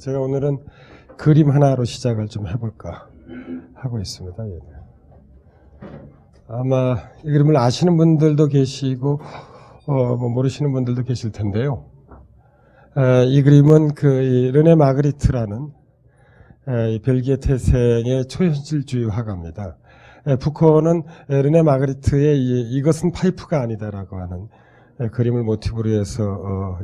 제가 오늘은 그림 하나로 시작을 좀 해볼까 하고 있습니다. 예. 아마 이 그림을 아시는 분들도 계시고 모르시는 분들도 계실 텐데요. 이 그림은 이 르네 마그리트라는 이 벨기에 태생의 초현실주의 화가입니다. 푸코는 르네 마그리트의 이것은 파이프가 아니다라고 하는 그림을 모티브로 해서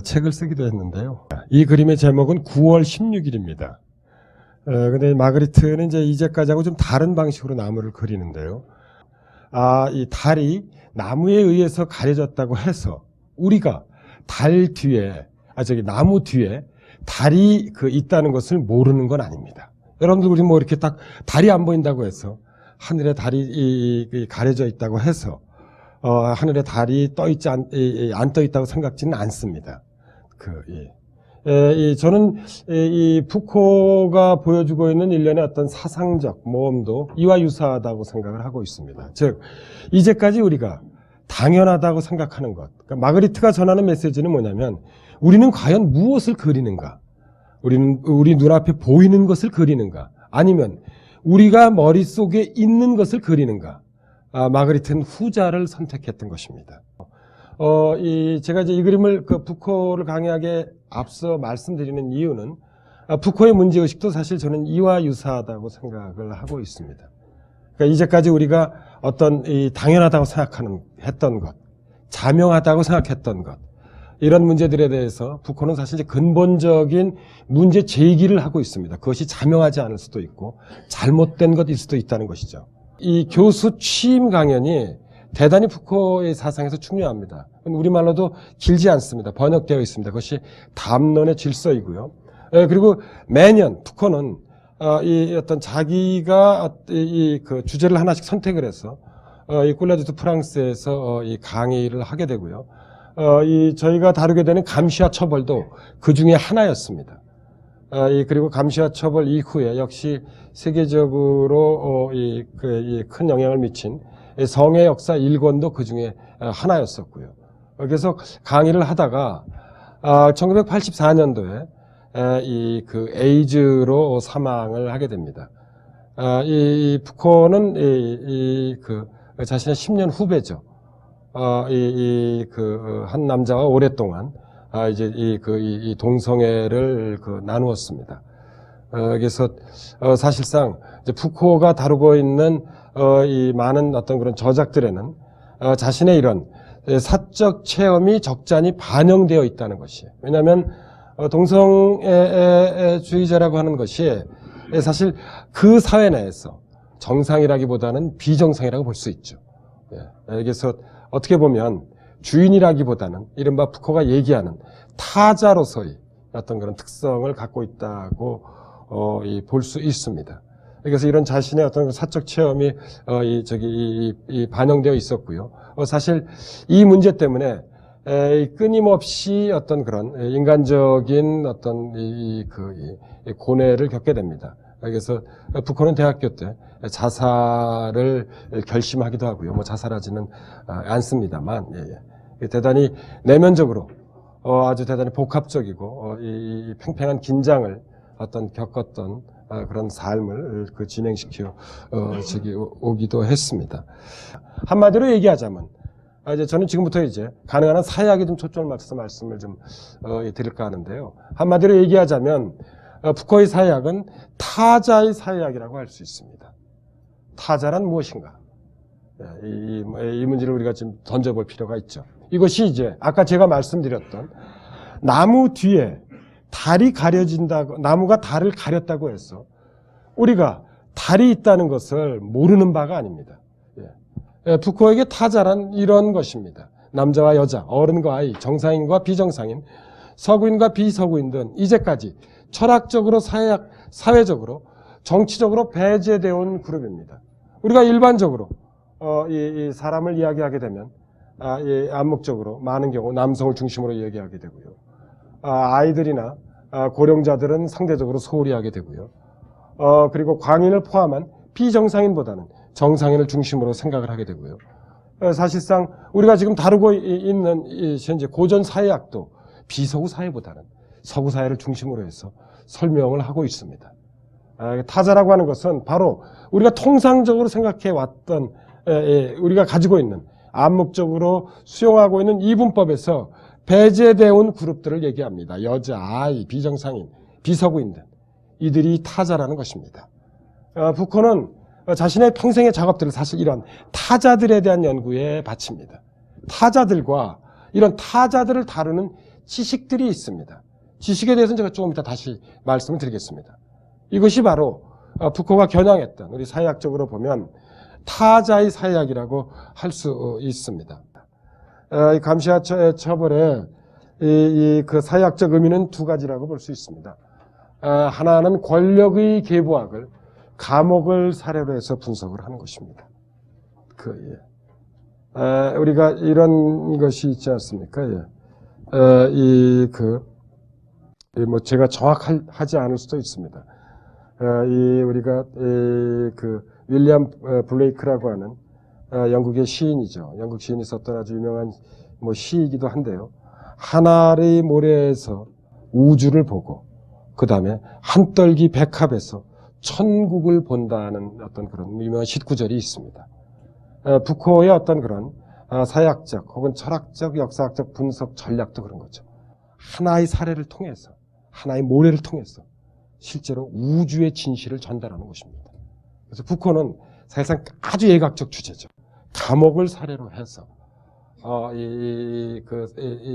책을 쓰기도 했는데요. 이 그림의 제목은 9월 16일입니다. 근데 마그리트는 이제까지하고 좀 다른 방식으로 나무를 그리는데요. 이 달이 나무에 의해서 가려졌다고 해서 우리가 달 뒤에, 나무 뒤에 달이 있다는 것을 모르는 건 아닙니다. 여러분들 우리 이렇게 딱 달이 안 보인다고 해서 하늘에 달이 가려져 있다고 해서 하늘에 달이 안 떠 있다고 생각지는 않습니다. 저는 이 푸코가 보여주고 있는 일련의 어떤 사상적 모험도 이와 유사하다고 생각을 하고 있습니다. 즉, 이제까지 우리가 당연하다고 생각하는 것. 그러니까 마그리트가 전하는 메시지는 뭐냐면, 우리는 과연 무엇을 그리는가? 우리 눈앞에 보이는 것을 그리는가? 아니면 우리가 머릿속에 있는 것을 그리는가? 마그리트는 후자를 선택했던 것입니다. 제가 이 그림을 푸코를 강의하게 앞서 말씀드리는 이유는 푸코의 문제의식도 사실 저는 이와 유사하다고 생각을 하고 있습니다. 그러니까 이제까지 우리가 어떤 당연하다고 했던 것, 자명하다고 생각했던 것, 이런 문제들에 대해서 푸코는 사실 근본적인 문제 제기를 하고 있습니다. 그것이 자명하지 않을 수도 있고 잘못된 것일 수도 있다는 것이죠. 이 교수 취임 강연이 대단히 푸코의 사상에서 중요합니다. 우리말로도 길지 않습니다. 번역되어 있습니다. 그것이 담론의 질서이고요. 그리고 매년 푸코는 어떤 자기가 주제를 하나씩 선택을 해서 이 콜레지 드 프랑스에서 이 강의를 하게 되고요. 저희가 다루게 되는 감시와 처벌도 그 중에 하나였습니다. 그리고 감시와 처벌 이후에 역시 세계적으로 큰 영향을 미친 성의 역사 1권도 그 중에 하나였었고요. 그래서 강의를 하다가 1984년도에 에이즈로 사망을 하게 됩니다. 이 푸코는 자신의 10년 후배죠. 한 남자와 오랫동안 이 동성애를 나누었습니다. 그래서 사실상 푸코가 다루고 있는 이 많은 어떤 그런 저작들에는 자신의 이런 사적 체험이 적잖이 반영되어 있다는 것이에요. 왜냐하면 동성애주의자라고 하는 것이 사실 그 사회 내에서 정상이라기보다는 비정상이라고 볼 수 있죠. 그래서 어떻게 보면 주인이라기보다는 이른바 푸코가 얘기하는 타자로서의 어떤 그런 특성을 갖고 있다고 볼 수 있습니다. 그래서 이런 자신의 어떤 사적 체험이 반영되어 있었고요. 사실 이 문제 때문에 끊임없이 어떤 그런 인간적인 어떤 고뇌를 겪게 됩니다. 그래서 푸코는 대학교 때 자살을 결심하기도 하고요. 자살하지는 않습니다만, 대단히 내면적으로 아주 대단히 복합적이고 이 팽팽한 긴장을 겪었던 그런 삶을 진행시켜 오기도 했습니다. 한마디로 얘기하자면, 저는 지금부터 가능한 한 사회학에 좀 초점을 맞춰서 말씀을 좀 드릴까 하는데요. 한마디로 얘기하자면 푸코의 사회학은 타자의 사회학이라고 할 수 있습니다. 타자란 무엇인가? 이 문제를 우리가 좀 던져볼 필요가 있죠. 이것이 아까 제가 말씀드렸던 나무 뒤에 달이 가려진다고, 나무가 달을 가렸다고 해서 우리가 달이 있다는 것을 모르는 바가 아닙니다. 푸코에게 타자란 이런 것입니다. 남자와 여자, 어른과 아이, 정상인과 비정상인, 서구인과 비서구인 등 이제까지 철학적으로, 사회적으로, 정치적으로 배제되어 온 그룹입니다. 우리가 일반적으로 이 사람을 이야기하게 되면 암묵적으로 많은 경우 남성을 중심으로 이야기하게 되고요. 아이들이나 고령자들은 상대적으로 소홀히 하게 되고요. 그리고 광인을 포함한 비정상인보다는 정상인을 중심으로 생각을 하게 되고요. 사실상 우리가 지금 다루고 있는 현재 고전 사회학도 비서구 사회보다는 서구 사회를 중심으로 해서 설명을 하고 있습니다. 타자라고 하는 것은 바로 우리가 통상적으로 생각해 왔던 우리가 가지고 있는 암묵적으로 수용하고 있는 이분법에서 배제되어 온 그룹들을 얘기합니다. 여자, 아이, 비정상인, 비서구인들 이들이 타자라는 것입니다. 부코는 자신의 평생의 작업들을 사실 이런 타자들에 대한 연구에 바칩니다. 타자들과 이런 타자들을 다루는 지식들이 있습니다. 지식에 대해서는 제가 조금 이따 다시 말씀을 드리겠습니다. 이것이 바로 부코가 겨냥했던 우리 사회학적으로 보면 타자의 사회학이라고 할 수 있습니다. 이 감시와 처벌의 그 사회학적 의미는 두 가지라고 볼 수 있습니다. 하나는 권력의 계보학을 감옥을 사례로 해서 분석을 하는 것입니다. 우리가 이런 것이 있지 않습니까? 제가 정확하지 않을 수도 있습니다. 우리가 윌리엄 블레이크라고 하는 영국의 시인이죠. 영국 시인이 썼던 아주 유명한 시이기도 한데요. 하늘의 모래에서 우주를 보고 그 다음에 한떨기 백합에서 천국을 본다는 어떤 그런 유명한 시구절이 있습니다. 부코의 어떤 그런 사회학적 혹은 철학적, 역사학적 분석 전략도 그런 거죠. 하나의 사례를 통해서, 하나의 모래를 통해서 실제로 우주의 진실을 전달하는 것입니다. 그래서 부코는 사실상 아주 예각적 주제죠. 감옥을 사례로 해서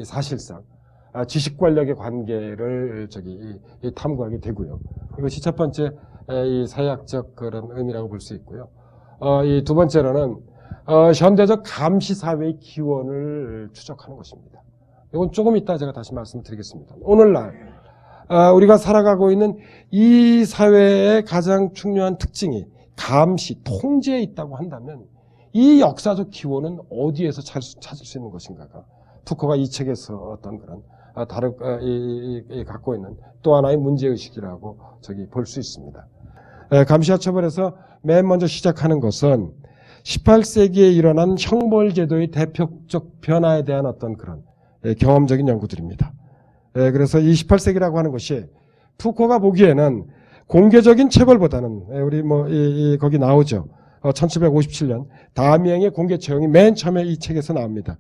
사실상 지식 권력의 관계를 탐구하게 되고요. 이것이 첫 번째 이 사회학적 그런 의미라고 볼 수 있고요. 이 두 번째로는 현대적 감시 사회의 기원을 추적하는 것입니다. 이건 조금 이따 제가 다시 말씀드리겠습니다. 오늘날 우리가 살아가고 있는 이 사회의 가장 중요한 특징이 감시, 통제에 있다고 한다면 이 역사적 기원은 어디에서 찾을 수 있는 것인가가 푸코가 이 책에서 어떤 그런 갖고 있는 또 하나의 문제의식이라고 볼 수 있습니다. 감시와 처벌에서 맨 먼저 시작하는 것은 18세기에 일어난 형벌제도의 대표적 변화에 대한 어떤 그런 경험적인 연구들입니다. 그래서 이 18세기라고 하는 것이 푸코가 보기에는 공개적인 체벌보다는 거기 나오죠. 1757년 다미행의 공개 처형이 맨 처음에 이 책에서 나옵니다.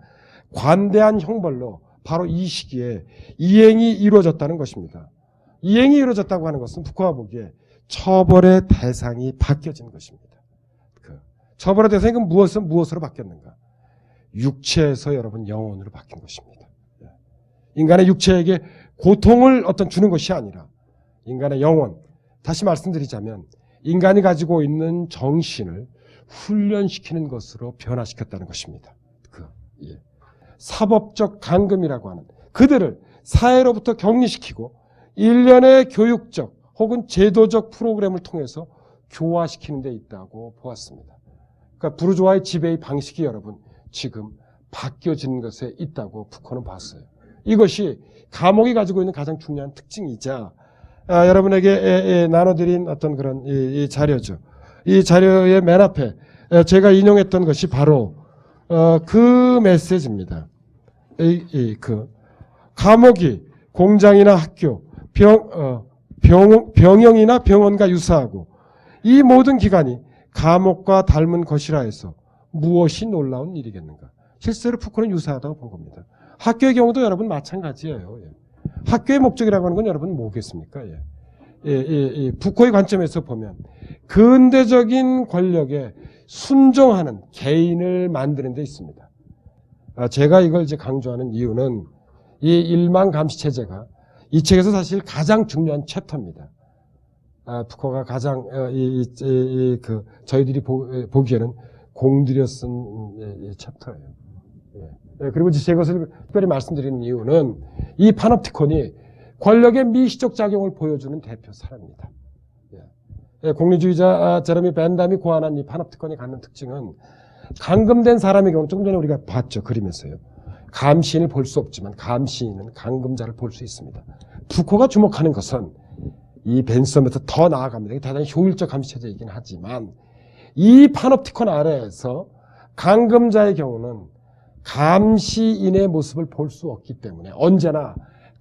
관대한 형벌로 바로 이 시기에 이행이 이루어졌다는 것입니다. 이행이 이루어졌다고 하는 것은 푸코가 보기에 처벌의 대상이 바뀌어진 것입니다. 처벌의 대상이 무엇으로 바뀌었는가? 육체에서 여러분 영혼으로 바뀐 것입니다. 인간의 육체에게 고통을 주는 것이 아니라 인간의 영혼, 다시 말씀드리자면 인간이 가지고 있는 정신을 훈련시키는 것으로 변화시켰다는 것입니다. 사법적 감금이라고 하는 그들을 사회로부터 격리시키고 일련의 교육적 혹은 제도적 프로그램을 통해서 교화시키는 데 있다고 보았습니다. 그러니까 부르주아의 지배의 방식이 여러분 지금 바뀌어지는 것에 있다고 푸코는 봤어요. 이것이 감옥이 가지고 있는 가장 중요한 특징이자 여러분에게 나눠드린 어떤 그런 이 자료죠. 이 자료의 맨 앞에 제가 인용했던 것이 바로 그 메시지입니다. 감옥이 공장이나 학교, 병영이나 병원과 유사하고 이 모든 기관이 감옥과 닮은 것이라 해서 무엇이 놀라운 일이겠는가. 실제로 푸코는 유사하다고 본 겁니다. 학교의 경우도 여러분 마찬가지예요. 학교의 목적이라고 하는 건 여러분 뭐겠습니까? 푸코의 관점에서 보면 근대적인 권력에 순종하는 개인을 만드는 데 있습니다. 제가 이걸 강조하는 이유는 이 일망 감시 체제가 이 책에서 사실 가장 중요한 챕터입니다. 푸코가 가장 저희들이 보기에는 공들여 쓴 챕터예요. 그리고 제가 이것을 특별히 말씀드리는 이유는 이 파놉티콘이 권력의 미시적 작용을 보여주는 대표 사례입니다. 공리주의자 제레미 벤담이 고안한 이 파놉티콘이 갖는 특징은 감금된 사람의 경우 조금 전에 우리가 봤죠. 그림에서요. 감시인을 볼 수 없지만 감시인은 감금자를 볼 수 있습니다. 푸코가 주목하는 것은 이 벤섬에서 더 나아갑니다. 대단히 효율적 감시체제이긴 하지만 이 파놉티콘 아래에서 감금자의 경우는 감시인의 모습을 볼 수 없기 때문에 언제나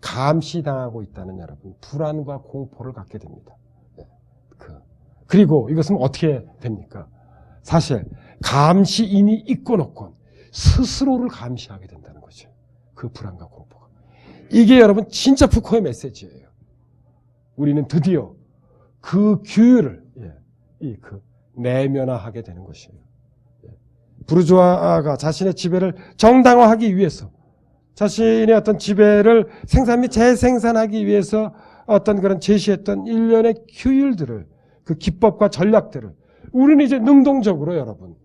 감시당하고 있다는 여러분 불안과 공포를 갖게 됩니다. 그리고 이것은 어떻게 됩니까? 사실 감시인이 있고 없건 스스로를 감시하게 된다는 거죠. 그 불안과 공포가. 이게 여러분 진짜 푸코의 메시지예요. 우리는 드디어 그 규율을 내면화하게 되는 것이에요. 부르주아가 자신의 지배를 정당화하기 위해서 자신의 어떤 지배를 생산 및 재생산하기 위해서 어떤 그런 제시했던 일련의 규율들을 그 기법과 전략들을 우리는 이제 능동적으로 여러분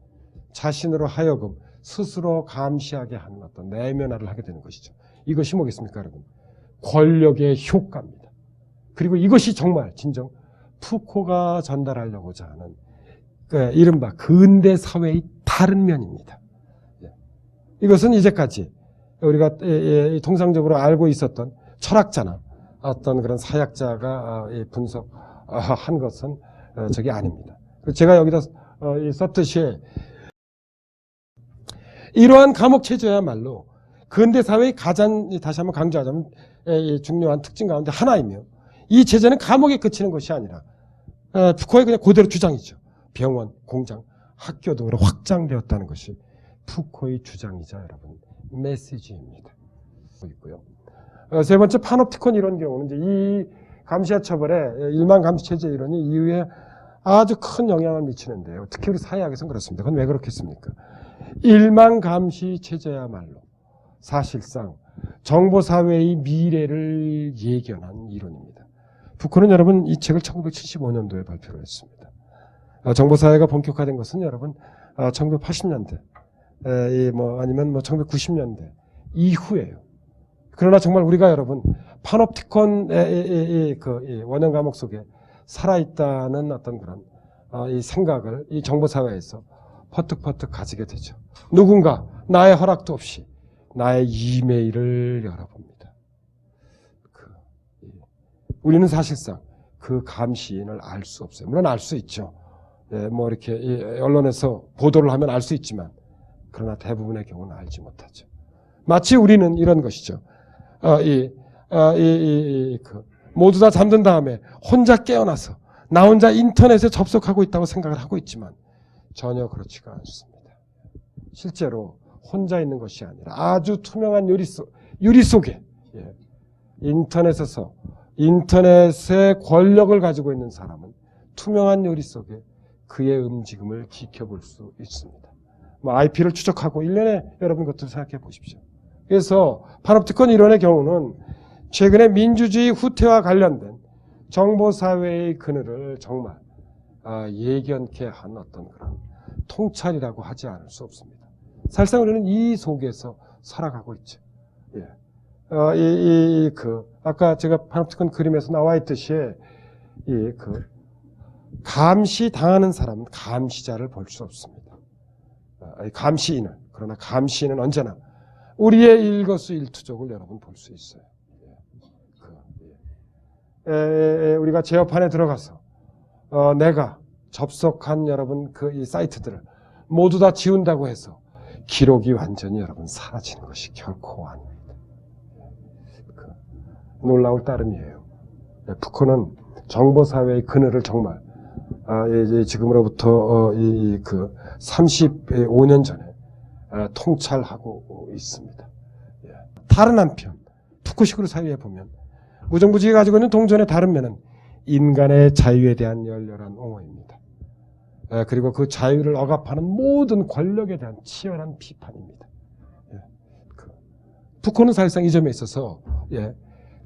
자신으로 하여금 스스로 감시하게 하는 어떤 내면화를 하게 되는 것이죠. 이것이 뭐겠습니까, 여러분? 권력의 효과입니다. 그리고 이것이 정말 진정 푸코가 전달하려고자 하는 이른바 근대 사회의 다른 면입니다. 이것은 이제까지 우리가 통상적으로 알고 있었던 철학자나 어떤 그런 사약자가 분석한 것은 저게 아닙니다. 제가 여기다 썼듯이 이러한 감옥체제야말로 근대 사회의 가장 다시 한번 강조하자면 중요한 특징 가운데 하나이며 이 체제는 감옥에 그치는 것이 아니라 푸코의 그냥 그대로 주장이죠. 병원, 공장, 학교 등으로 확장되었다는 것이 푸코의 주장이자 여러분 메시지입니다. 있고요. 세 번째 파놉티콘 이론 경우는 이제 이 감시와 처벌의 일만 감시 체제 이론이 이후에 아주 큰 영향을 미치는데요. 특히 우리 사회학에서는 그렇습니다. 그건 왜 그렇겠습니까? 일만 감시 체제야말로 사실상 정보사회의 미래를 예견한 이론입니다. 푸코는 여러분 이 책을 1975년도에 발표를 했습니다. 정보사회가 본격화된 것은 여러분 1980년대 아니면 1990년대 이후예요. 그러나 정말 우리가 여러분 파놉티콘의 그 원형 과목 속에 살아있다는 어떤 그런 이 생각을 이 정보사회에서 퍼뜩퍼뜩 가지게 되죠. 누군가 나의 허락도 없이 나의 이메일을 열어봅니다. 우리는 사실상 그 감시인을 알 수 없어요. 물론 알 수 있죠. 이렇게 언론에서 보도를 하면 알 수 있지만 그러나 대부분의 경우는 알지 못하죠. 마치 우리는 이런 것이죠. 모두 다 잠든 다음에 혼자 깨어나서 나 혼자 인터넷에 접속하고 있다고 생각을 하고 있지만 전혀 그렇지가 않습니다. 실제로 혼자 있는 것이 아니라 아주 투명한 유리 속에 인터넷의 권력을 가지고 있는 사람은 투명한 유리 속에 그의 움직임을 지켜볼 수 있습니다. IP를 추적하고 일련의 여러분 것들 생각해 보십시오. 그래서 파놉티콘 이론의 경우는 최근에 민주주의 후퇴와 관련된 정보사회의 그늘을 정말 예견케 한 어떤 그런 통찰이라고 하지 않을 수 없습니다. 사실상 우리는 이 속에서 살아가고 있죠. 아까 제가 파놉티콘 그림에서 나와 있듯이 감시당하는 사람은 감시자를 볼 수 없습니다. 감시인을. 그러나 감시인은 언제나 우리의 일거수일투족을 여러분 볼 수 있어요. 우리가 제어판에 들어가서 내가 접속한 여러분 이 사이트들을 모두 다 지운다고 해서 기록이 완전히 여러분 사라지는 것이 결코 아닙니다. 놀라울 따름이에요. 푸코는 정보사회의 그늘을 정말 지금으로부터 35년 전에 통찰하고 있습니다. 다른 한편 푸코식으로 사회에 보면 무정부주의가 가지고 있는 동전의 다른 면은 인간의 자유에 대한 열렬한 옹호입니다. 그리고 그 자유를 억압하는 모든 권력에 대한 치열한 비판입니다. 푸코는 사실상 이 점에 있어서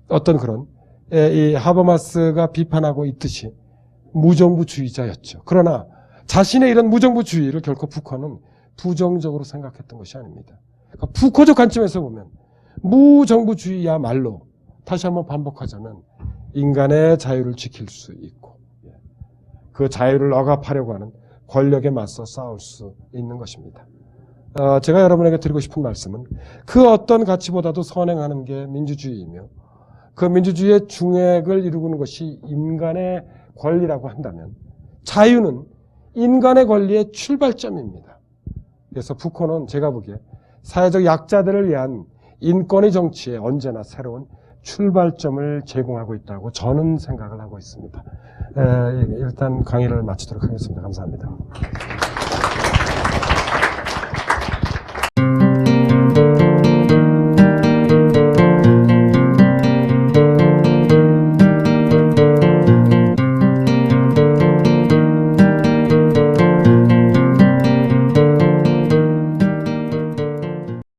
어떤 그런 이 하버마스가 비판하고 있듯이 무정부주의자였죠. 그러나 자신의 이런 무정부주의를 결코 푸코는 부정적으로 생각했던 것이 아닙니다. 그러니까 푸코적 관점에서 보면 무정부주의야말로 다시 한번 반복하자면 인간의 자유를 지킬 수 있고 그 자유를 억압하려고 하는 권력에 맞서 싸울 수 있는 것입니다. 제가 여러분에게 드리고 싶은 말씀은 그 어떤 가치보다도 선행하는 게 민주주의이며 그 민주주의의 중핵을 이루는 것이 인간의 권리라고 한다면 자유는 인간의 권리의 출발점입니다. 그래서 푸코는 제가 보기에 사회적 약자들을 위한 인권의 정치에 언제나 새로운 출발점을 제공하고 있다고 저는 생각을 하고 있습니다. 일단 강의를 마치도록 하겠습니다. 감사합니다.